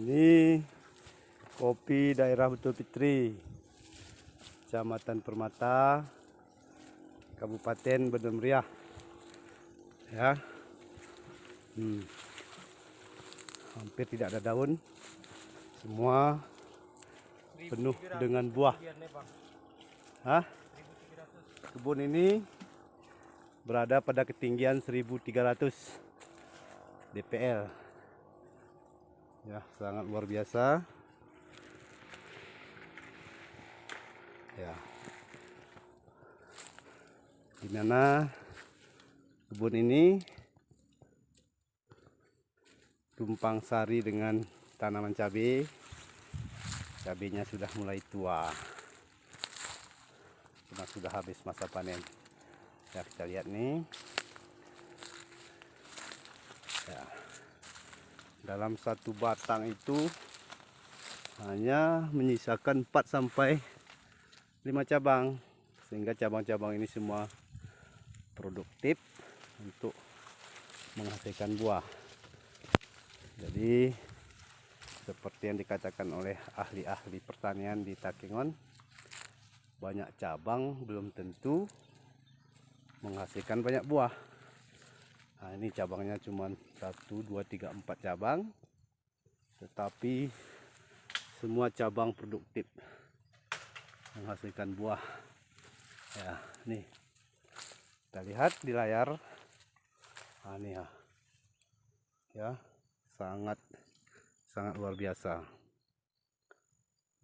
Ini kopi daerah Betul Fitri, Kecamatan Permata, Kabupaten Bener Meriah. Ya, hampir tidak ada daun, semua penuh dengan buah. Kebun ini berada pada ketinggian 1300 dpl. Ya, sangat luar biasa. Ya, dimana kebun ini tumpang sari dengan tanaman cabai. Cabainya sudah mulai tua, karena sudah habis masa panen. Ya, kita lihat nih. Ya, dalam satu batang itu hanya menyisakan 4 sampai 5 cabang, sehingga cabang-cabang ini semua produktif untuk menghasilkan buah. Jadi seperti yang dikatakan oleh ahli-ahli pertanian di Takengon, banyak cabang belum tentu menghasilkan banyak buah. Nah, ini cabangnya cuma 1, 2, 3, 4 cabang, tetapi semua cabang produktif menghasilkan buah. Ya, nih kita lihat di layar. Nah, ini ya, sangat luar biasa.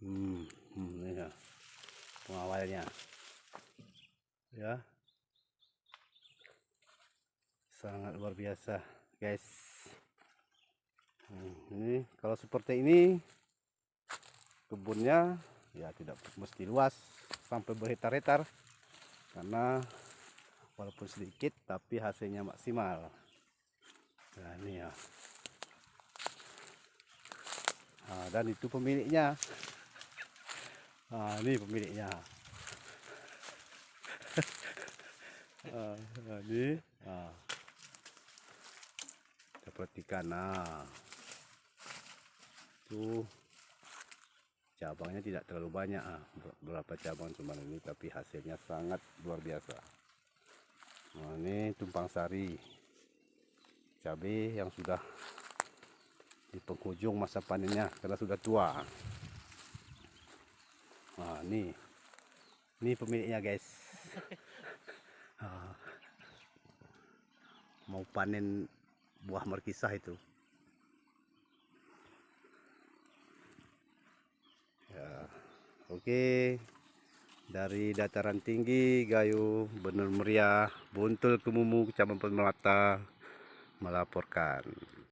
Ini ya pengawalnya. Ya, sangat luar biasa, guys. Ini kalau seperti ini kebunnya ya tidak mesti luas sampai berhektar-hektar, karena walaupun sedikit tapi hasilnya maksimal. Nah, ini ya. Nah, dan itu pemiliknya. Nah, ini pemiliknya. Ini kita perhatikan. Nah, itu cabangnya tidak terlalu banyak, berapa cabang cuma ini, tapi hasilnya sangat luar biasa. Nah, ini tumpang sari cabai yang sudah di penghujung masa panennya karena sudah tua. Nah, ini pemiliknya, guys. Mau panen buah markisah itu. Ya, oke. Dari dataran tinggi Gayo, Bener Meriah, Buntul Kemumu, Kecamatan Permata melaporkan.